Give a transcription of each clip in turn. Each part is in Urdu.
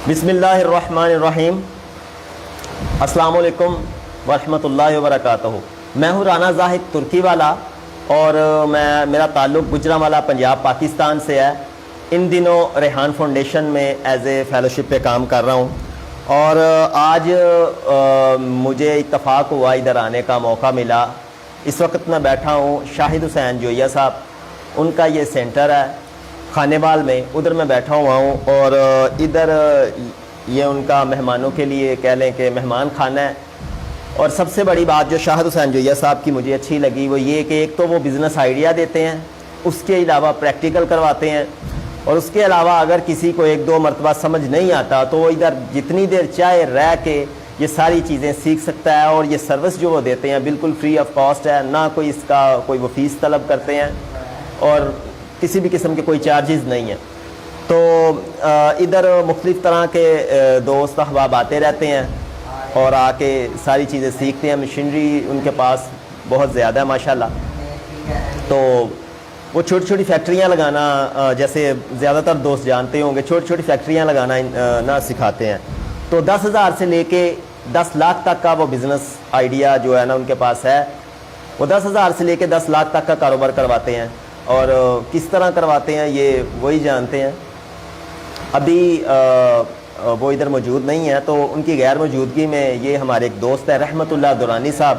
بسم اللہ الرحمن الرحیم۔ السلام علیکم ورحمۃ اللہ وبرکاتہ۔ میں ہوں رانا زاہد ترکی والا اور میرا تعلق گجرانوالہ پنجاب پاکستان سے ہے۔ ان دنوں ریحان فاؤنڈیشن میں ایز اے فیلوشپ پہ کام کر رہا ہوں اور آج مجھے اتفاق ہوا ادھر آنے کا موقع ملا۔ اس وقت میں بیٹھا ہوں شاہد حسین جوئیہ صاحب، ان کا یہ سینٹر ہے خانے وال میں، ادھر میں بیٹھا ہوا ہوں اور ادھر یہ ان کا مہمانوں کے لیے کہہ لیں کہ مہمان خانہ ہے۔ اور سب سے بڑی بات جو شاہد حسین جوئیہ صاحب کی مجھے اچھی لگی وہ یہ کہ ایک تو وہ بزنس آئیڈیا دیتے ہیں، اس کے علاوہ پریکٹیکل کرواتے ہیں، اور اس کے علاوہ اگر کسی کو ایک دو مرتبہ سمجھ نہیں آتا تو وہ ادھر جتنی دیر چاہے رہ کے یہ ساری چیزیں سیکھ سکتا ہے۔ اور یہ سروس جو وہ دیتے ہیں بالکل فری آف کاسٹ ہے، نہ کوئی اس کا کوئی وہ فیس طلب کرتے ہیں اور کسی بھی قسم کے کوئی چارجز نہیں ہیں۔ تو ادھر مختلف طرح کے دوست احباب آتے رہتے ہیں اور آ کے ساری چیزیں سیکھتے ہیں۔ مشینری ان کے پاس بہت زیادہ ہے ماشاءاللہ۔ تو وہ چھوٹی چھوٹی فیکٹریاں لگانا، جیسے زیادہ تر دوست جانتے ہوں گے، چھوٹی چھوٹی فیکٹریاں لگانا نہ سکھاتے ہیں۔ تو 10,000 سے لے کے 10 لاکھ تک کا وہ بزنس آئیڈیا جو ہے نا ان کے پاس ہے۔ وہ 10,000 سے لے کے 10 لاکھ تک کا کاروبار کرواتے ہیں، اور کس طرح کرواتے ہیں یہ وہی جانتے ہیں۔ ابھی وہ ادھر موجود نہیں ہے تو ان کی غیر موجودگی میں یہ ہمارے ایک دوست ہے رحمت اللہ دورانی صاحب،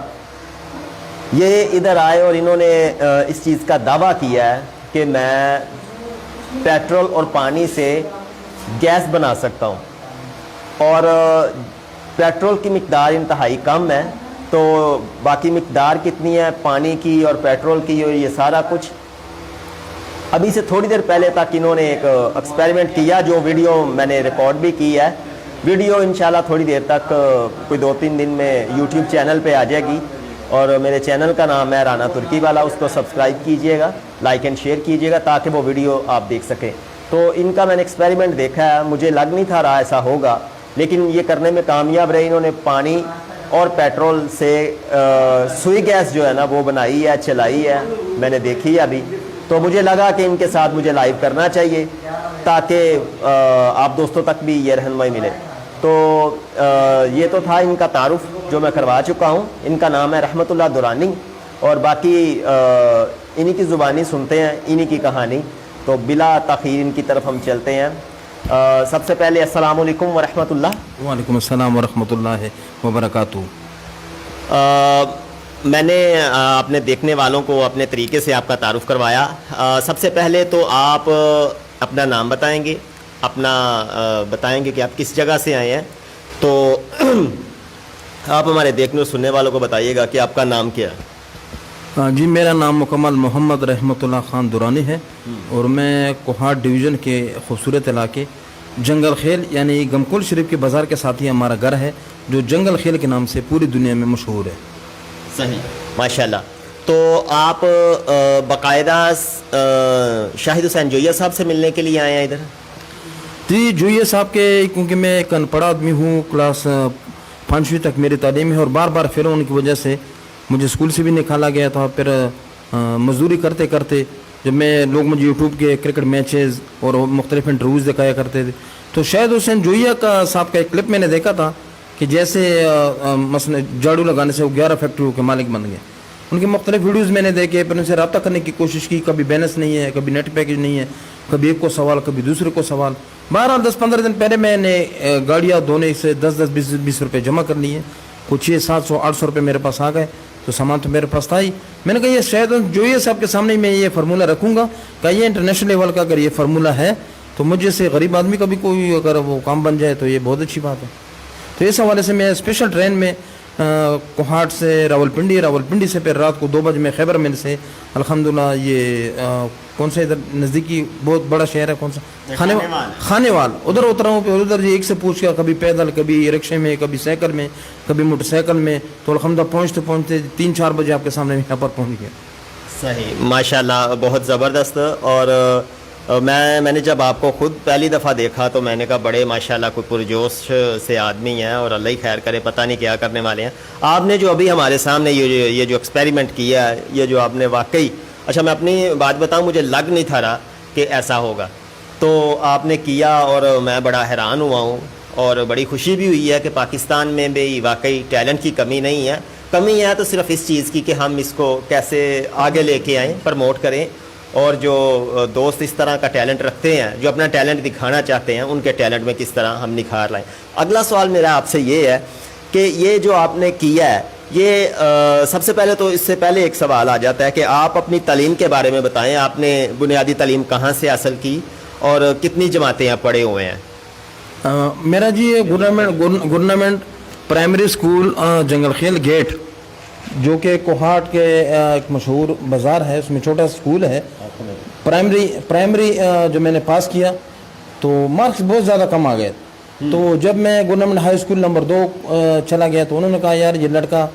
یہ ادھر آئے اور انہوں نے اس چیز کا دعویٰ کیا ہے کہ میں پیٹرول اور پانی سے گیس بنا سکتا ہوں، اور پیٹرول کی مقدار انتہائی کم ہے، تو باقی مقدار کتنی ہے پانی کی اور پیٹرول کی اور یہ سارا کچھ ابھی سے تھوڑی دیر پہلے تک انہوں نے ایک ایکسپیریمنٹ کیا جو ویڈیو میں نے ریکارڈ بھی کی ہے۔ ویڈیو انشاءاللہ تھوڑی دیر تک کوئی 2-3 دن میں یوٹیوب چینل پہ آ جائے گی، اور میرے چینل کا نام ہے رانا ترکی والا، اس کو سبسکرائب کیجئے گا، لائک اینڈ شیئر کیجئے گا تاکہ وہ ویڈیو آپ دیکھ سکیں۔ تو ان کا میں نے ایکسپیریمنٹ دیکھا ہے، مجھے لگ نہیں تھا رہا ایسا ہوگا، لیکن یہ کرنے میں کامیاب رہے۔ انہوں نے پانی اور پیٹرول سے سوئی گیس جو ہے نا وہ بنائی ہے، چلائی ہے، میں نے دیکھی ہے ابھی۔ تو مجھے لگا کہ ان کے ساتھ مجھے لائیو کرنا چاہیے تاکہ آپ دوستوں تک بھی یہ رہنمائی ملے۔ تو یہ تو تھا ان کا تعارف جو میں کروا چکا ہوں۔ ان کا نام ہے رحمت اللہ دورانی، اور باقی انہی کی زبانی سنتے ہیں، انہی کی کہانی۔ تو بلا تاخیر ان کی طرف ہم چلتے ہیں۔ سب سے پہلے السلام علیکم ورحمۃ اللہ۔ وعلیکم السلام ورحمۃ اللہ وبرکاتہ۔ میں نے اپنے دیکھنے والوں کو اپنے طریقے سے آپ کا تعارف کروایا۔ سب سے پہلے تو آپ اپنا نام بتائیں گے، اپنا بتائیں گے کہ آپ کس جگہ سے آئے ہیں، تو آپ ہمارے دیکھنے اور سننے والوں کو بتائیے گا کہ آپ کا نام کیا ہے۔ جی، میرا نام مکمل محمد رحمت اللہ خان دورانی ہے، اور میں کوہاٹ ڈویژن کے خوبصورت علاقے جنگل خیل یعنی گمکل شریف کے بازار کے ساتھ ہی ہمارا گھر ہے، جو جنگل خیل کے نام سے پوری دنیا میں مشہور ہے۔ صحیح، ماشاءاللہ۔ تو آپ باقاعدہ شاہد حسین جوئیہ صاحب سے ملنے کے لیے آئے ہیں ادھر؟ جی، جوئیہ صاحب کے، کیونکہ میں ایک ان پڑھ آدمی ہوں، کلاس 5ویں تک میری تعلیم ہے، اور بار بار فیل ہونے کی وجہ سے مجھے اسکول سے بھی نکالا گیا تھا۔ پھر مزدوری کرتے کرتے جب میں لوگ مجھے یوٹیوب کے کرکٹ میچز اور مختلف انٹرویوز دکھایا کرتے تھے، تو شاہد حسین جوئیہ صاحب کا ایک کلپ میں نے دیکھا تھا کہ جیسے مثلا جھاڑو لگانے سے وہ 11 فیکٹریوں کے مالک بن گئے۔ ان کے مختلف ویڈیوز میں نے دیکھے، پھر ان سے رابطہ کرنے کی کوشش کی، کبھی بیلنس نہیں ہے، کبھی نیٹ پیکج نہیں ہے، کبھی ایک کو سوال، کبھی دوسرے کو سوال۔ بہرحال 10-15 دن پہلے میں نے گاڑیاں دھونے سے 10-20 روپے جمع کر لیے، کچھ 600-700-800 روپے میرے پاس آ گئے، تو سامان تو میرے پاس تھا ہی۔ میں نے کہا یہ شاید جوئیہ صاحب کے سامنے میں یہ فارمولہ رکھوں گا کہ یہ انٹرنیشنل لیول کا اگر یہ فارمولہ ہے تو مجھے سے غریب آدمی کا بھی کوئی اگر وہ کام بن جائے تو یہ بہت اچھی بات ہے۔ تو اس حوالے سے میں اسپیشل ٹرین میں کوہاٹ سے راولپنڈی سے پھر رات کو 2 بجے میں خیبر مل سے الحمدللہ یہ کون سے ادھر نزدیکی بہت بڑا شہر ہے، کون سا، خانے وال، ادھر اترا ہوں۔ پھر ادھر ایک سے پوچھ گیا، کبھی پیدل، کبھی رکشے میں، کبھی سائیکل میں، کبھی موٹر سائیکل میں، تو الحمدللہ پہنچتے 3-4 بجے آپ کے سامنے یہاں پر پہنچ گیا۔ صحیح، ماشاءاللہ، بہت زبردست۔ اور میں نے جب آپ کو خود پہلی دفعہ دیکھا تو میں نے کہا بڑے ماشاءاللہ کوئی پرجوش سے آدمی ہیں، اور اللہ ہی خیر کرے، پتہ نہیں کیا کرنے والے ہیں۔ آپ نے جو ابھی ہمارے سامنے یہ جو ایکسپیریمنٹ کیا ہے، یہ جو آپ نے واقعی، اچھا میں اپنی بات بتاؤں، مجھے لگ نہیں تھا رہا کہ ایسا ہوگا، تو آپ نے کیا اور میں بڑا حیران ہوا ہوں اور بڑی خوشی بھی ہوئی ہے کہ پاکستان میں بھی واقعی ٹیلنٹ کی کمی نہیں ہے. کمی ہے تو صرف اس چیز کی کہ ہم اس کو کیسے آگے لے کے آئیں, پرموٹ کریں, اور جو دوست اس طرح کا ٹیلنٹ رکھتے ہیں, جو اپنا ٹیلنٹ دکھانا چاہتے ہیں, ان کے ٹیلنٹ میں کس طرح ہم نکھار لائیں. اگلا سوال میرا آپ سے یہ ہے کہ یہ جو آپ نے کیا ہے, یہ سب سے پہلے تو اس سے پہلے ایک سوال آ جاتا ہے کہ آپ اپنی تعلیم کے بارے میں بتائیں. آپ نے بنیادی تعلیم کہاں سے حاصل کی اور کتنی جماعتیں آپ پڑھے ہوئے ہیں؟ میرا جی گورنمنٹ پرائمری اسکول جنگل خیل گیٹ, جو کہ کوہاٹ کے ایک مشہور بازار ہے, اس میں چھوٹا اسکول ہے. پرائمری جو میں نے پاس کیا تو مارکس بہت زیادہ کم آ گئے. تو جب میں گورنمنٹ ہائی اسکول نمبر 2 چلا گیا تو انہوں نے کہا یار یہ لڑکا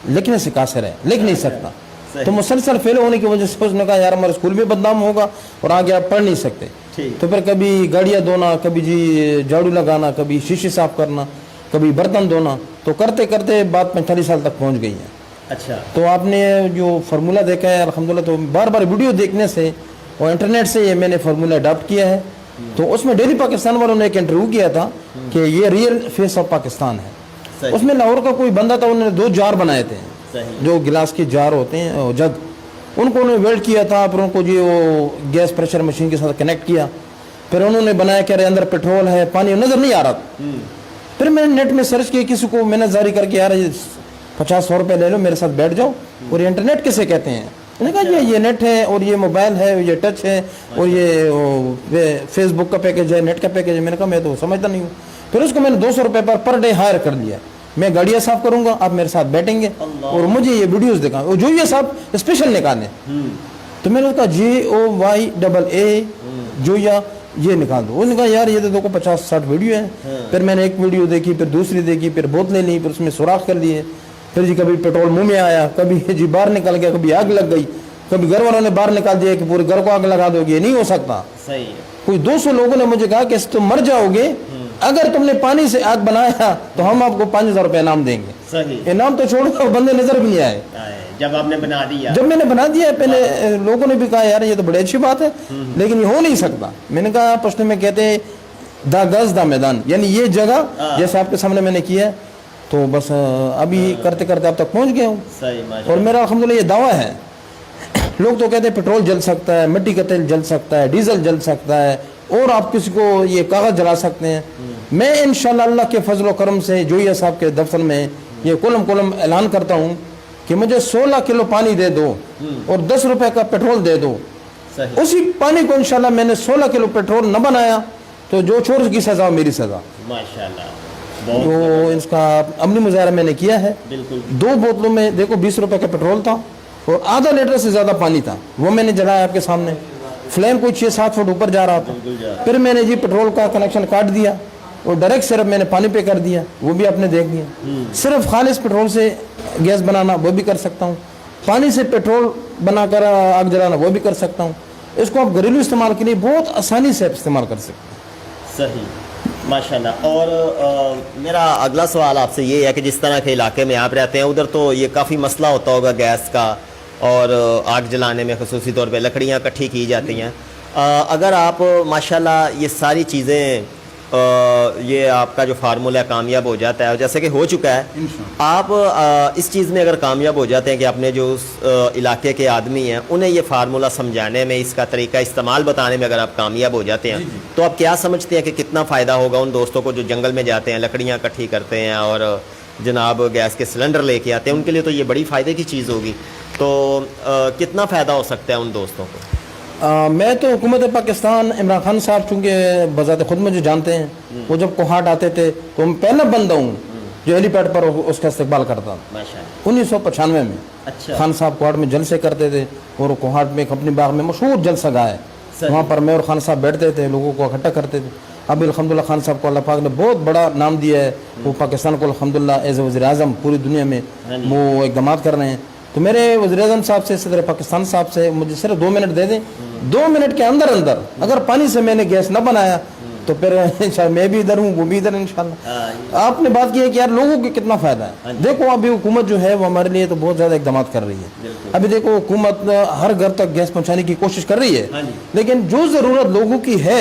لکھنے سے قاصر ہے, لکھ نہیں سکتا. تو مسلسل فیل ہونے کی وجہ سے اس نے کہا یار ہمارا اسکول بھی بدنام ہوگا اور آگے آپ پڑھ نہیں سکتے. تو پھر کبھی گاڑیاں دھونا, کبھی جی جھاڑو لگانا, کبھی شیشے صاف کرنا, کبھی برتن دھونا, تو کرتے کرتے بات 45 سال تک پہنچ گئی ہے. اچھا. تو آپ نے جو فارمولہ دیکھا ہے الحمدللہ, تو بار بار ویڈیو دیکھنے سے اور انٹرنیٹ سے یہ میں نے فارمولہ اڈاپٹ کیا ہے. تو اس میں ڈیلی پاکستان والوں نے ایک انٹرویو کیا تھا کہ یہ ریئل فیس آف پاکستان ہے. اس میں لاہور کا کوئی بندہ تھا, انہوں نے 2 جار بنائے تھے, جو گلاس کے جار ہوتے ہیں جگ, ان کو انہوں نے ویلڈ کیا تھا, پھر ان کو جی وہ گیس پریشر مشین کے ساتھ کنیکٹ کیا, پھر انہوں نے بنایا کہ اندر پیٹرول ہے, پانی نظر نہیں آ رہا تھا. پھر میں نے نیٹ میں سرچ کیا, کسی کو محنت جاری کر کے یار 50-100 روپے لے لو, میرے ساتھ بیٹھ جاؤ, اور یہ انٹرنیٹ کسے کہتے ہیں. میں نے کہا یہ نیٹ ہے, اور یہ موبائل ہے, یہ ٹچ ہے, اور یہ فیس بک کا پیکج ہے, نیٹ کا پیکج ہے. میں نے کہا میں تو سمجھتا نہیں ہوں. پھر اس کو میں نے 200 روپے پر ڈے ہائر کر لیا. میں گاڑیاں صاف کروں گا, آپ میرے ساتھ بیٹھیں گے اور مجھے یہ ویڈیوز دکھائیں, اور جو یہ صاحب اسپیشل نکالیں. تو میں نے کہا JOYAA جو یہ نکال دو. انہوں نے کہا یار یہ تو دیکھو 50-60 ویڈیو ہیں. پھر میں نے ایک ویڈیو دیکھی, پھر دوسری دیکھی, پھر بوتلیں لی, پھر اس میں سوراخ کر لیے, پھر جی کبھی پیٹرول منہ میں آیا, کبھی جی باہر نکل گیا, کبھی آگ لگ گئی, کبھی گھر والوں نے باہر نکال دیا کہ پورے گھر کو آگ لگا دو گے. یہ نہیں ہو سکتا. کوئی 200 لوگوں نے مجھے کہا کہ تم مر جاؤ گے اگر تم نے پانی سے آگ بنایا تو ہم آپ کو 5000 روپے انعام دیں گے. انعام تو چھوڑ دو, بندے نظر بھی نہیں آئے جب آپ نے بنا دیا. جب میں نے بنا دیا, پہلے لوگوں نے بھی کہا یار یہ تو بڑی اچھی بات ہے, لیکن یہ ہو نہیں سکتا. میں نے کہا پشتو میں کہتے ہیں دا گز دا میدان, یعنی یہ جگہ جیسے آپ کے سامنے میں نے کیا ہے. تو بس ابھی کرتے کرتے اب تک پہنچ گیا ہوں. اور میرا الحمدللہ یہ دعویٰ ہے. لوگ تو کہتے ہیں پیٹرول جل سکتا ہے, مٹی کا تیل جل سکتا ہے, ڈیزل جل سکتا ہے, اور آپ کسی کو یہ کاغذ جلا سکتے ہیں. میں انشاءاللہ اللہ کے فضل و کرم سے جوئیہ صاحب کے دفتر میں یہ کلم اعلان کرتا ہوں کہ مجھے 16 کلو پانی دے دو اور 10 روپے کا پیٹرول دے دو. اسی پانی کو انشاءاللہ میں نے 16 کلو پیٹرول نہ بنایا تو جو چھوڑ کی سزا میری سزا. ماشاءاللہ. تو اس کا عملی مظاہرہ میں نے کیا ہے. 2 بوتلوں میں دیکھو 20 روپے کا پیٹرول تھا اور آدھا لیٹر سے زیادہ پانی تھا, وہ میں نے جلایا آپ کے سامنے. فلیم کوئی 6-7 فٹ اوپر جا رہا تھا. پھر میں نے جی پیٹرول کا کنیکشن کاٹ دیا اور ڈائریکٹ صرف میں نے پانی پہ کر دیا, وہ بھی آپ نے دیکھ لیا. صرف خالص پیٹرول سے گیس بنانا وہ بھی کر سکتا ہوں, پانی سے پیٹرول بنا کر آگ جلانا وہ بھی کر سکتا ہوں. اس کو آپ گھریلو استعمال کے لیے بہت آسانی سے استعمال کر سکتے ہیں. صحیح, ماشاءاللہ. اور میرا اگلا سوال آپ سے یہ ہے کہ جس طرح کے علاقے میں آپ رہتے ہیں ادھر تو یہ کافی مسئلہ ہوتا ہوگا گیس کا, اور آگ جلانے میں خصوصی طور پہ لکڑیاں اکٹھی کی جاتی ہیں. اگر آپ ماشاءاللہ یہ ساری چیزیں, یہ آپ کا جو فارمولہ کامیاب ہو جاتا ہے جیسے کہ ہو چکا ہے, آپ اس چیز میں اگر کامیاب ہو جاتے ہیں کہ اپنے جو اس علاقے کے آدمی ہیں انہیں یہ فارمولہ سمجھانے میں, اس کا طریقہ استعمال بتانے میں اگر آپ کامیاب ہو جاتے ہیں تو آپ کیا سمجھتے ہیں کہ کتنا فائدہ ہوگا ان دوستوں کو جو جنگل میں جاتے ہیں, لکڑیاں اکٹھی کرتے ہیں اور جناب گیس کے سلنڈر لے کے آتے ہیں, ان کے لیے تو یہ بڑی فائدے کی چیز ہوگی. تو کتنا فائدہ ہو سکتا ہے ان دوستوں کو؟ میں تو حکومت پاکستان عمران خان صاحب چونکہ بذات خود مجھے جانتے ہیں, وہ جب کوہاٹ آتے تھے تو میں پہلا بندہ ہوں جو ہیلی پیڈ پر اس کا استقبال کرتا تھا. 1995 میں خان صاحب کوہاٹ میں جلسے کرتے تھے, اور کوہاٹ میں ایک اپنی باغ میں مشہور جلسہ گاہ ہے, وہاں پر میں اور خان صاحب بیٹھتے تھے, لوگوں کو اکٹھا کرتے تھے. اب الحمدللہ خان صاحب کو اللہ پاک نے بہت بڑا نام دیا ہے, وہ پاکستان کو الحمدللہ ایز اے وزیر اعظم پوری دنیا میں وہ اقدامات کر رہے ہیں. تو میرے وزیر اعظم صاحب سے, صدر پاکستان صاحب سے مجھے صرف 2 منٹ دے دیں. 2 منٹ کے اندر اگر پانی سے میں نے گیس نہ بنایا تو پھر انشاءاللہ میں بھی ادھر ہوں, وہ بھی ادھر انشاءاللہ. آپ نے بات کی ہے کہ یار لوگوں کو کتنا فائدہ ہے. دیکھو ابھی حکومت جو ہے وہ ہمارے لیے تو بہت زیادہ اقدامات کر رہی ہے. ابھی دیکھو حکومت ہر گھر تک گیس پہنچانے کی کوشش کر رہی ہے, لیکن جو ضرورت لوگوں کی ہے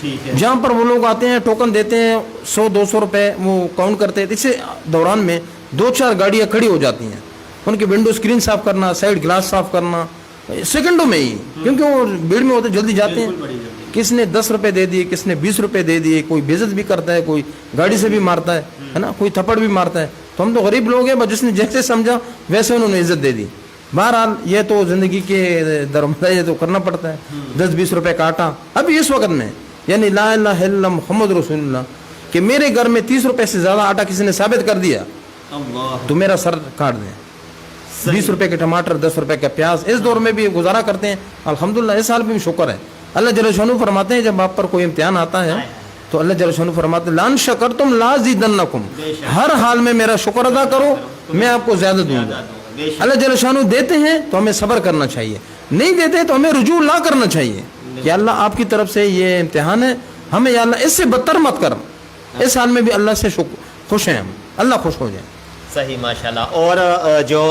ٹھیک ہے جہاں پر وہ لوگ آتے ہیں ٹوکن دیتے ہیں 100-200 روپے وہ کاؤنٹ کرتے ہیں. اسی دوران میں 2-4 گاڑیاں کھڑی ہو جاتی ہیں, ان کی ونڈو اسکرین صاف کرنا, سائڈ گلاس صاف کرنا سیکنڈوں میں ہی, کیونکہ وہ بھیڑ میں ہوتے جلدی جاتے ہیں. کس نے 10 روپے دے دیے, کس نے 20 روپے دے دیے, کوئی بے عزت بھی کرتا ہے, کوئی گاڑی سے بھی مارتا ہے نا, کوئی تھپڑ بھی مارتا ہے. تو ہم تو غریب لوگ ہیں, بس جس نے جیسے سمجھا ویسے انہوں نے عزت دے دی. بہرحال یہ تو زندگی کے درمدہ یہ تو کرنا پڑتا ہے. 10-20 روپے کا آٹا ابھی اس وقت میں, یعنی لا الہ الا اللہ محمد رسول اللہ, کہ میرے گھر میں 30 روپے سے زیادہ آٹا کسی نے ثابت کر دیا تو میرا سر کاٹ دیں. 20 روپے کے ٹماٹر, 10 روپے کا پیاز, اس دور میں بھی گزارا کرتے ہیں الحمدللہ. اس حال میں بھی شکر ہے. اللہ جل شانہ فرماتے ہیں جب آپ پر کوئی امتحان آتا ہے تو اللہ جل شانہ فرماتے ہیں لان شکرتم لازیدنکم, ہر حال میں میرا شکر ادا کرو میں آپ کو زیادہ دوں گا. اللہ جل شانہ دیتے ہیں تو ہمیں صبر کرنا چاہیے, نہیں دیتے تو ہمیں رجوع لا کرنا چاہیے کہ اللہ آپ کی طرف سے یہ امتحان ہے, ہمیں یا اللہ اس سے بدتر مت کر. اس حال میں بھی اللہ سے خوش ہیں ہم, اللہ خوش ہو جائے. صحیح ماشاءاللہ. اور جو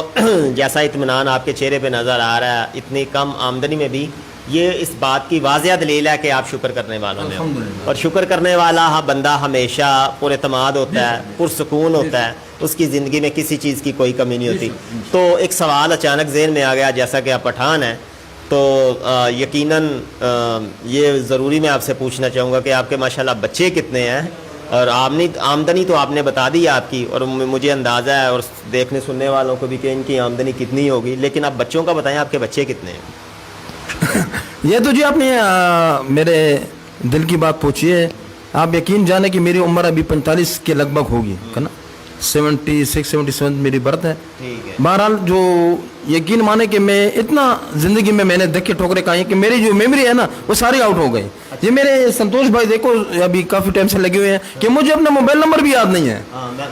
جیسا اطمینان آپ کے چہرے پہ نظر آ رہا ہے, اتنی کم آمدنی میں بھی یہ اس بات کی واضح دلیل ہے کہ آپ شکر کرنے والوں میں ہو. اور شکر کرنے والا بندہ ہمیشہ پر اعتماد ہوتا ہے, پرسکون ہوتا ہے, اس کی زندگی میں کسی چیز کی کوئی کمی نہیں ہوتی. تو ایک سوال اچانک ذہن میں آ گیا, جیسا کہ آپ پٹھان ہیں تو یقیناً یہ ضروری میں آپ سے پوچھنا چاہوں گا کہ آپ کے ماشاءاللہ بچے کتنے ہیں, اور آمدنی تو آپ نے بتا دی آپ کی, اور مجھے اندازہ ہے اور دیکھنے سننے والوں کو بھی کہ ان کی آمدنی کتنی ہوگی, لیکن آپ بچوں کا بتائیں آپ کے بچے کتنے ہیں؟ یہ تو جی آپ نے میرے دل کی بات پوچھی ہے. آپ یقین جانے کہ میری عمر ابھی 45 کے لگ بھگ ہوگی نا, 76-77 میری برتھ ہے. بہرحال جو یقین مانے کہ میں اتنا زندگی میں نے دھکے ٹھوکرے کھائے کہ میری جو میموری ہے نا وہ ساری آؤٹ ہو گئی. یہ میرے سنتوش بھائی دیکھو ابھی کافی ٹائم سے لگے ہوئے ہیں کہ مجھے اپنا موبائل نمبر بھی یاد نہیں ہے.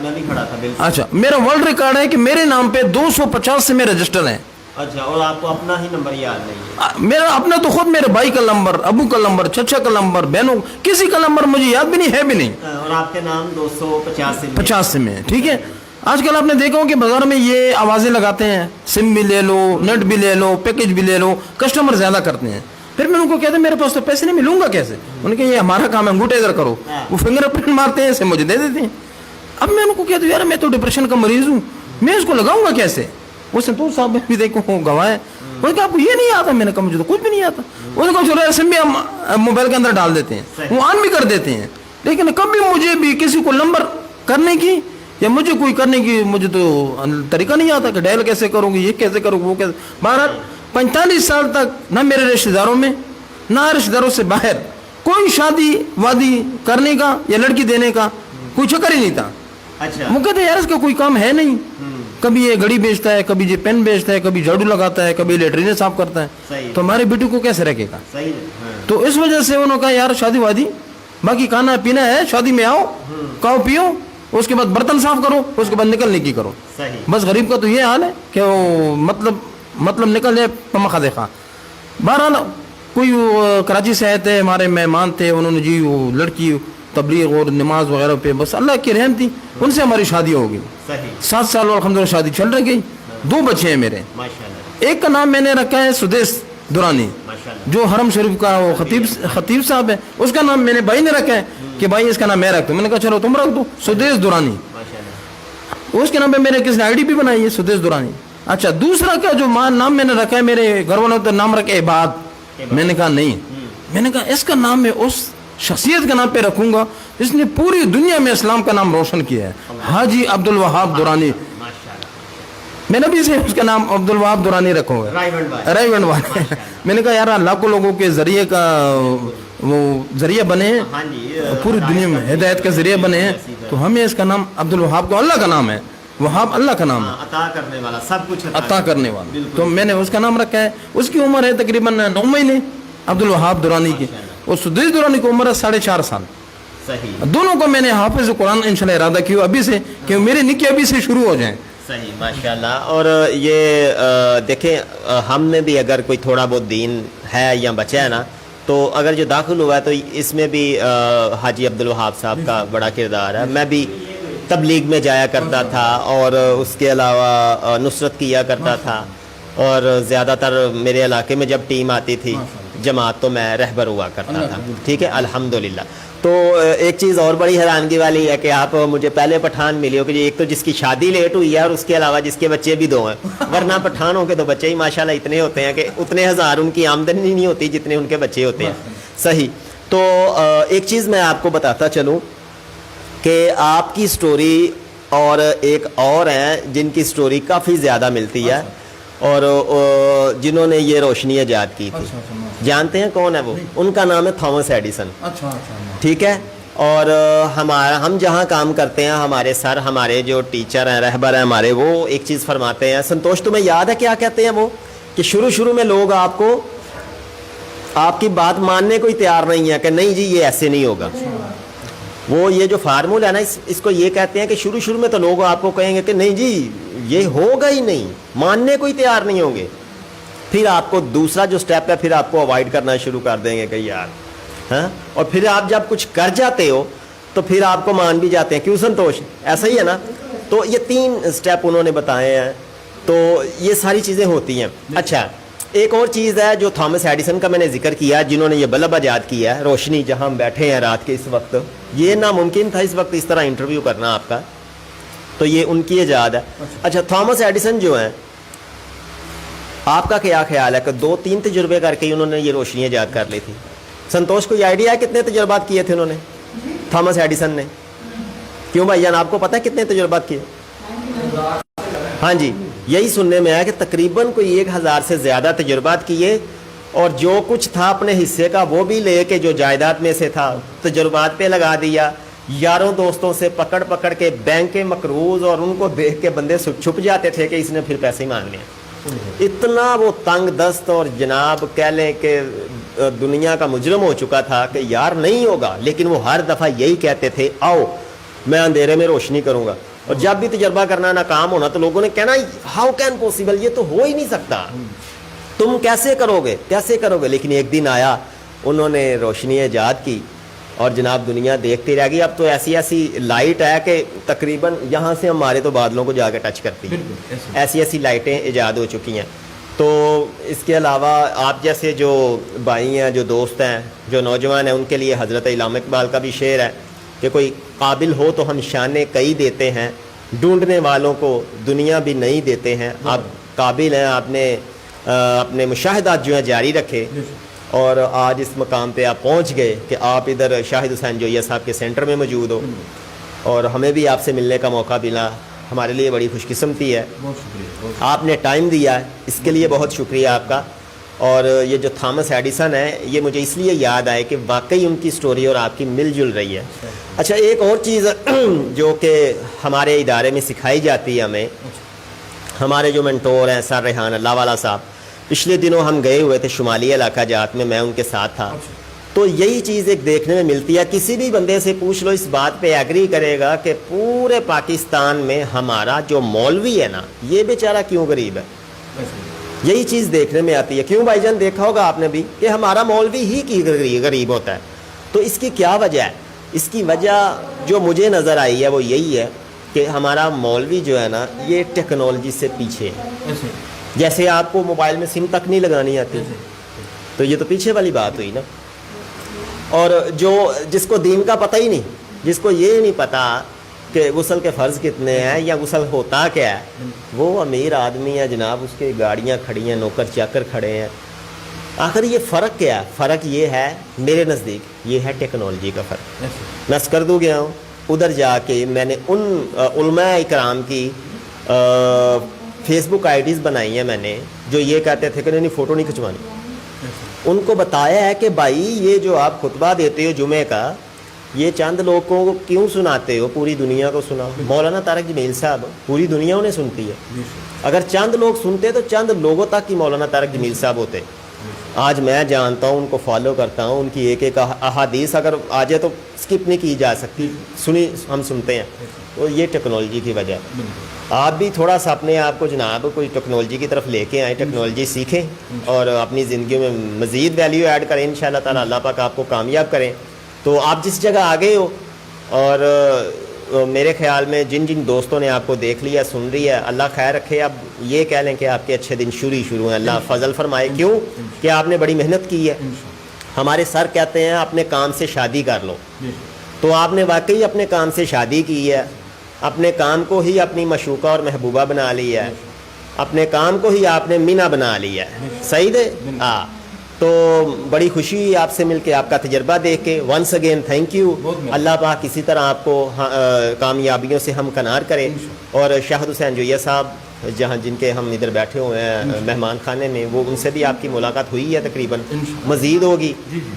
میں بھی کھڑا تھا. اچھا, میرا ورلڈ ریکارڈ ہے کہ میرے نام پہ 250 سے میں رجسٹر ہیں. اچھا, اور آپ کو اپنا ہی نمبر یاد نہیں ہے؟ میرا اپنا تو خود میرے بھائی کا نمبر, ابو کا نمبر, چچا کا نمبر, بہنوں کسی کا نمبر مجھے یاد بھی نہیں ہے بھی نہیں. اور آپ کے نام 250 میں. ٹھیک ہے, آج کل آپ نے دیکھا ہو کہ بازار میں یہ آوازیں لگاتے ہیں, سم بھی لے لو, نیٹ بھی لے لو, پیکج بھی لے لو, کسٹمر زیادہ کرتے ہیں. پھر میں ان کو کہتا ہوں میرے پاس تو پیسے نہیں, ملوں گا کیسے؟ ان کے یہ ہمارا کام ہے, انگوٹھے ادھر کرو, وہ فنگر پرنٹ مارتے ہیں, اسے مجھے دے دیتے ہیں. اب میں ان کو کہتا ہوں یار میں تو ڈپریشن کا مریض ہوں, میں اس کو لگاؤں گا کیسے؟ وہ سنتوش صاحب بھی دیکھو گواہ ہے. انہوں نے کہا آپ کو یہ نہیں آتا؟ میں نے کہا مجھے تو کچھ بھی نہیں آتا. انہوں نے کہا چلو ایسے بھی ہم موبائل کے اندر ڈال دیتے ہیں, وہ آن بھی کر دیتے ہیں, لیکن کبھی مجھے بھی کسی کو نمبر کرنے کی یا مجھے کوئی کرنے کی مجھے تو طریقہ نہیں آتا کہ ڈائل کیسے کروں گی, یہ کیسے کروں گی, وہ کیسے. بہرحال 45 سال تک نہ میرے رشتہ داروں میں نہ رشتہ داروں سے باہر کوئی شادی وادی کرنے کا یا لڑکی دینے کا کوئی چکر ہی نہیں تھا. وہ کہتے یار اس کا کوئی کام ہے نہیں, کبھی یہ گھڑی بیچتا ہے, کبھی یہ پین بیچتا ہے, کبھی جھاڑو لگاتا ہے, کبھی لیٹرین صاف کرتا ہے, تو ہمارے بیٹی کو کیسے رکھے گا؟ تو اس وجہ سے انہوں نے کہا یار شادی وادی باقی کھانا پینا ہے, شادی میں آؤ, کھاؤ پیو, اس کے بعد برتن صاف کرو, اس کے بعد نکلنے کی کرو. بس غریب کا تو یہ حال ہے کہ وہ مطلب نکل جائے پمخا دیکھا. بہرحال کوئی کراچی سے آئے تھے, ہمارے مہمان تھے, انہوں نے جی وہ لڑکی تبلیغ اور نماز وغیرہ پہ بس اللہ کی رحم تھی, ان سے ہماری شادی ہو گئی. 7 سال الحمدللہ شادی چل رہی گئی. 2 بچے ہیں میرے. ایک کا نام میں نے رکھا ہے سدیش دورانی, جو حرم شریف کا وہ خطیب صاحب ہے, اس کا نام میں نے بھائی نے رکھا ہے کہ بھائی اس کا نام میں رکھ دوں. میں نے کہا چلو تم رکھ دو سدیش دورانی. اس کے نام پہ میرے کسی نے آئی ڈی بھی بنائی ہے سدیش دورانی. اچھا, دوسرا کا جو نام میں نے رکھا ہے میرے گھر والوں نے نام رکھا ہے عباد. میں نے کہا نہیں, میں نے کہا اس کا نام میں اس شخصیت کا نام پہ رکھوں گا جس نے پوری دنیا میں اسلام کا نام روشن کیا ہے, حاجی عبد الوہاب دورانی. میں نے بھی اسے اس کا نام عبد الوہاب دورانی رکھوں گا, رائیونڈ والے. میں نے کہا یار لاکھوں لوگوں کے ذریعے کا وہ ذریعہ بنے ہیں, پوری دنیا میں ہدایت کا ذریعہ بنے ہیں, تو ہمیں اس کا نام عبد الوہاب کو, اللہ کا نام ہے, وہاب اللہ کا نام ہے, عطا کرنے والا, سب کچھ عطا کرنے والا. تو میں نے اس کا نام رکھا ہے. اس کی عمر ہے تقریباً 9 مہینے عبد الوہاب دورانی کی, اور سدیش دورانی کی عمر ہے 4.5 سال. دونوں کو میں نے حافظ قرآن انشاءاللہ ارادہ کیا ابھی سے کہ میرے نکاح ابھی سے شروع ہو جائیں. صحیح ماشاءاللہ. اور یہ دیکھیں ہم میں بھی اگر کوئی تھوڑا بہت دین ہے یا بچا ہے نا, تو اگر جو داخل ہوا ہے تو اس میں بھی حاجی عبد الوہاب صاحب کا بڑا کردار ہے. میں بھی تبلیغ میں جایا کرتا تھا, اور اس کے علاوہ نصرت کیا کرتا تھا, اور زیادہ تر میرے علاقے میں جب ٹیم آتی تھی جماعت تو میں رہبر ہوا کرتا تھا. ٹھیک ہے, الحمدللہ. تو ایک چیز اور بڑی حیرانگی والی ہے کہ آپ مجھے پہلے پٹھان ملے ہو کہ ایک تو جس کی شادی لیٹ ہوئی ہے اور اس کے علاوہ جس کے بچے بھی 2 ہیں, ورنہ پٹھانوں کے تو بچے ہی ماشاءاللہ اتنے ہوتے ہیں کہ اتنے ہزار ان کی آمدنی نہیں ہوتی جتنے ان کے بچے ہوتے ہیں. صحیح. تو ایک چیز میں آپ کو بتاتا چلوں کہ آپ کی سٹوری اور ایک اور ہیں جن کی سٹوری کافی زیادہ ملتی ہے اور جنہوں نے یہ روشنی ایجاد کی تھی. جانتے ہیں کون ہے وہ؟ ان کا نام ہے تھامس ایڈیسن. ٹھیک ہے. اور ہم جہاں کام کرتے ہیں, ہمارے سر, ہمارے جو ٹیچر ہیں, رہبر ہیں ہمارے, وہ ایک چیز فرماتے ہیں. سنتوش تمہیں یاد ہے کیا کہتے ہیں وہ؟ کہ شروع میں لوگ آپ کی بات ماننے کو ہی تیار نہیں ہے کہ نہیں جی یہ ایسے نہیں ہوگا. وہ یہ جو فارمول ہے نا, اس کو یہ کہتے ہیں کہ شروع میں تو لوگ آپ کو کہیں گے کہ نہیں جی یہ ہوگا ہی نہیں, ماننے کو ہی تیار نہیں ہوں گے. پھر آپ کو دوسرا جو سٹیپ ہے, پھر آپ کو اوائڈ کرنا شروع کر دیں گے کہ یار ہاں, اور پھر آپ جب کچھ کر جاتے ہو تو پھر آپ کو مان بھی جاتے ہیں. کیوں سنتوش؟ ایسا ہی ہے نا. تو یہ 3 سٹیپ انہوں نے بتائے ہیں. تو یہ ساری چیزیں ہوتی ہیں. اچھا, ایک اور چیز ہے جو تھامس ایڈیسن کا میں نے ذکر کیا, جنہوں نے یہ بلب ایجاد کیا ہے, روشنی. جہاں ہم بیٹھے ہیں رات کے اس وقت, یہ ناممکن تھا اس وقت اس طرح انٹرویو کرنا آپ کا, تو یہ ان کی ایجاد ہے. اچھا, تھامس ایڈیسن جو ہیں, آپ کا کیا خیال ہے کہ 2-3 تجربے کر کے انہوں نے یہ روشنی ایجاد کر لی تھی؟ سنتوش کو یہ آئیڈیا ہے کتنے تجربات کیے تھے انہوں نے, تھامس ایڈیسن نے؟ کیوں بھائی جان, آپ کو پتہ ہے کتنے تجربات کیے؟ ہاں جی, یہی سننے میں آیا کہ تقریباً کوئی 1000 سے زیادہ تجربات کیے, اور جو کچھ تھا اپنے حصے کا وہ بھی لے کے جو جائیداد میں سے تھا تجربات پہ لگا دیا. یاروں دوستوں سے پکڑ کے بینک کے مقروض, اور ان کو دیکھ کے بندے چھپ جاتے تھے کہ اس نے پھر پیسے ہی مانگ لیا. اتنا وہ تنگ دست اور جناب کہہ لیں کہ دنیا کا مجرم ہو چکا تھا کہ یار نہیں ہوگا, لیکن وہ ہر دفعہ یہی کہتے تھے آؤ میں اندھیرے میں روشنی کروں گا. اور جب بھی تجربہ کرنا ناکام ہونا تو لوگوں نے کہنا ہاؤ کین پاسبل, یہ تو ہو ہی نہیں سکتا, تم کیسے کرو گے. لیکن ایک دن آیا, انہوں نے روشنی ایجاد کی اور جناب دنیا دیکھتی رہ گئی. اب تو ایسی لائٹ ہے کہ تقریباً یہاں سے ہمارے تو بادلوں کو جا کے ٹچ کرتی ہیں, ایسی لائٹیں ایجاد ہو چکی ہیں. تو اس کے علاوہ آپ جیسے جو بھائی ہیں, جو دوست ہیں, جو نوجوان ہیں, ان کے لیے حضرت علامہ اقبال کا بھی شعر ہے کہ کوئی قابل ہو تو ہم شانے کئی دیتے ہیں, ڈھونڈنے والوں کو دنیا بھی نہیں دیتے ہیں. آپ قابل ہیں, آپ نے اپنے مشاہدات جو ہیں جاری رکھے, اور آج اس مقام پہ آپ پہنچ گئے کہ آپ ادھر شاہد حسین جویہ صاحب کے سینٹر میں موجود ہو, اور ہمیں بھی آپ سے ملنے کا موقع ملا. ہمارے لیے بڑی خوش قسمتی ہے. آپ نے ٹائم دیا ہے, اس کے لیے بہت شکریہ آپ کا. اور یہ جو تھامس ایڈیسن ہے, یہ مجھے اس لیے یاد آئے کہ واقعی ان کی سٹوری اور آپ کی مل جل رہی ہے. اچھا, ایک اور چیز جو کہ ہمارے ادارے میں سکھائی جاتی ہے ہمیں, ہمارے جو منٹور ہیں سر ریحان اللہ والا صاحب, پچھلے دنوں ہم گئے ہوئے تھے شمالی علاقہ جات میں ان کے ساتھ تھا. تو یہی چیز ایک دیکھنے میں ملتی ہے, کسی بھی بندے سے پوچھ لو اس بات پہ ایگری کرے گا کہ پورے پاکستان میں ہمارا جو مولوی ہے نا, یہ بیچارہ کیوں غریب ہے. یہی چیز دیکھنے میں آتی ہے. کیوں بھائی جان, دیکھا ہوگا آپ نے بھی کہ ہمارا مولوی ہی کی غریب ہوتا ہے. تو اس کی کیا وجہ ہے؟ اس کی وجہ جو مجھے نظر آئی ہے وہ یہی ہے کہ ہمارا مولوی جو ہے نا, یہ ٹیکنالوجی سے پیچھے ہے. جیسے آپ کو موبائل میں سم تک نہیں لگانی آتی, تو یہ تو پیچھے والی بات ہوئی نا. اور جس کو دین کا پتہ ہی نہیں, جس کو یہ نہیں پتا کہ غسل کے فرض کتنے ہیں یا غسل ہوتا کیا ہے, وہ امیر آدمی ہے جناب, اس کے گاڑیاں کھڑی ہیں, نوکر چاکر کھڑے ہیں. آخر یہ فرق کیا ہے؟ فرق یہ ہے میرے نزدیک, یہ ہے ٹیکنالوجی کا فرق. میں اسکردو گیا ہوں, ادھر جا کے میں نے ان علماء اکرام کی فیس بک آئی ڈیز بنائی ہیں میں نے, جو یہ کہتے تھے کہ نہیں فوٹو نہیں کھنچوانی. ان کو بتایا ہے کہ بھائی یہ جو آپ خطبہ دیتے ہو جمعے کا, یہ چند لوگوں کو کیوں سناتے ہو, پوری دنیا کو سناؤ. مولانا طارق جمیل صاحب پوری دنیا انہیں سنتی ہے. اگر چند لوگ سنتے تو چند لوگوں تک ہی مولانا طارق جمیل صاحب ہوتے. آج میں جانتا ہوں, ان کو فالو کرتا ہوں, ان کی ایک ایک احادیث اگر آ جائے تو اسکپ نہیں کی جا سکتی, سنی ہم سنتے ہیں. تو یہ ٹیکنالوجی کی وجہ ہے. آپ بھی تھوڑا سا اپنے آپ کو جناب کوئی ٹیکنالوجی کی طرف لے کے آئیں, ٹیکنالوجی سیکھیں اور اپنی زندگی میں مزید ویلیو ایڈ کریں. انشاءاللہ تعالی اللہ پاک آپ کو کامیاب کریں. تو آپ جس جگہ آ گئے ہو, اور میرے خیال میں جن جن دوستوں نے آپ کو دیکھ لیا سن رہی ہے اللہ خیر رکھے. اب یہ کہہ لیں کہ آپ کے اچھے دن شروع ہیں, اللہ فضل فرمائے. کیوں کہ آپ نے بڑی محنت کی ہے. ہمارے سر کہتے ہیں اپنے کام سے شادی کر لو, تو آپ نے واقعی اپنے کام سے شادی کی ہے, اپنے کام کو ہی اپنی مشوقہ اور محبوبہ بنا لیا ہے, اپنے کام کو ہی آپ نے مینا بنا لیا ہے. صحیح ہے. ہاں, تو بڑی خوشی ہوئی آپ سے مل کے, آپ کا تجربہ دیکھ کے. Once again thank you. اللہ پاک اسی طرح آپ کو کامیابیوں سے ہمکنار کرے. اور شاہد حسین جویہ صاحب جہاں جن کے ہم ادھر بیٹھے ہوئے ہیں مہمان خانے میں, وہ ان سے بھی آپ کی ملاقات ہوئی ہے, تقریباً مزید ہوگی,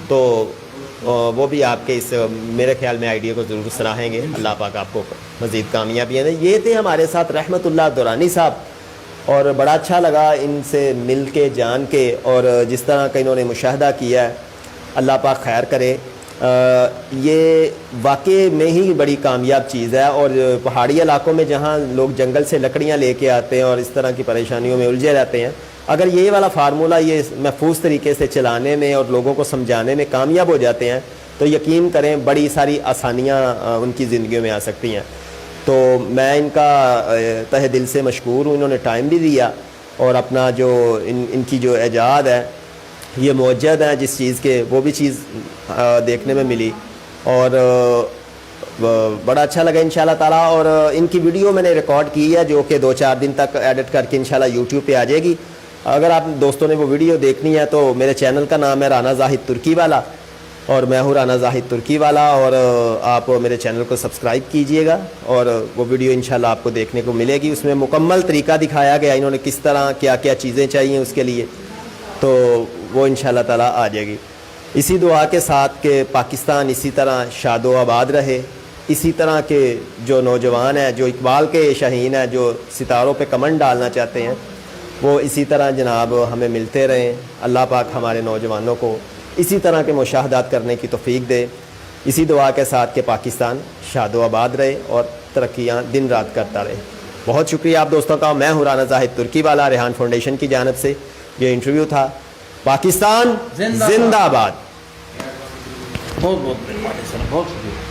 تو وہ بھی آپ کے اس میرے خیال میں آئیڈیا کو ضرور سراہیں گے. اللہ پاک آپ کو مزید کامیابیاں دیں. یہ تھے ہمارے ساتھ رحمت اللہ دورانی صاحب, اور بڑا اچھا لگا ان سے مل کے جان کے, اور جس طرح کا انہوں نے مشاہدہ کیا ہے اللہ پاک خیر کرے. یہ واقعی میں ہی بڑی کامیاب چیز ہے. اور پہاڑی علاقوں میں جہاں لوگ جنگل سے لکڑیاں لے کے آتے ہیں اور اس طرح کی پریشانیوں میں الجھے رہتے ہیں, اگر یہ والا فارمولہ یہ محفوظ طریقے سے چلانے میں اور لوگوں کو سمجھانے میں کامیاب ہو جاتے ہیں تو یقین کریں بڑی ساری آسانیاں ان کی زندگیوں میں آ سکتی ہیں. تو میں ان کا تہ دل سے مشکور ہوں, انہوں نے ٹائم بھی دیا اور اپنا جو ان کی جو ایجاد ہے یہ موجد ہے جس چیز کے, وہ بھی چیز دیکھنے میں ملی اور بڑا اچھا لگا انشاءاللہ تعالیٰ. اور ان کی ویڈیو میں نے ریکارڈ کی ہے جو کہ 2-4 دن تک ایڈٹ کر کے انشاءاللہ یوٹیوب پہ آ جائے گی. اگر آپ دوستوں نے وہ ویڈیو دیکھنی ہے تو میرے چینل کا نام ہے رانا زاہد ترکی والا, اور میں ہوں رانا زاہد ترکی والا, اور آپ میرے چینل کو سبسکرائب کیجئے گا اور وہ ویڈیو انشاءاللہ آپ کو دیکھنے کو ملے گی. اس میں مکمل طریقہ دکھایا گیا انہوں نے کس طرح کیا کیا چیزیں چاہیے اس کے لیے, تو وہ انشاءاللہ تعالیٰ آ جائے گی. اسی دعا کے ساتھ کہ پاکستان اسی طرح شاد و آباد رہے, اسی طرح کے جو نوجوان ہیں جو اقبال کے شاہین ہیں جو ستاروں پہ کمن ڈالنا چاہتے ہیں وہ اسی طرح جناب ہمیں ملتے رہیں. اللہ پاک ہمارے نوجوانوں کو اسی طرح کے مشاہدات کرنے کی توفیق دے. اسی دعا کے ساتھ کہ پاکستان شاد و آباد رہے اور ترقیاں دن رات کرتا رہے. بہت شکریہ آپ دوستوں کا. میں ہوں رانا زاہد ترکی والا, ریحان فاؤنڈیشن کی جانب سے یہ انٹرویو تھا. پاکستان زندہ آباد. بہت بہت مہربانی سر, بہت شکریہ.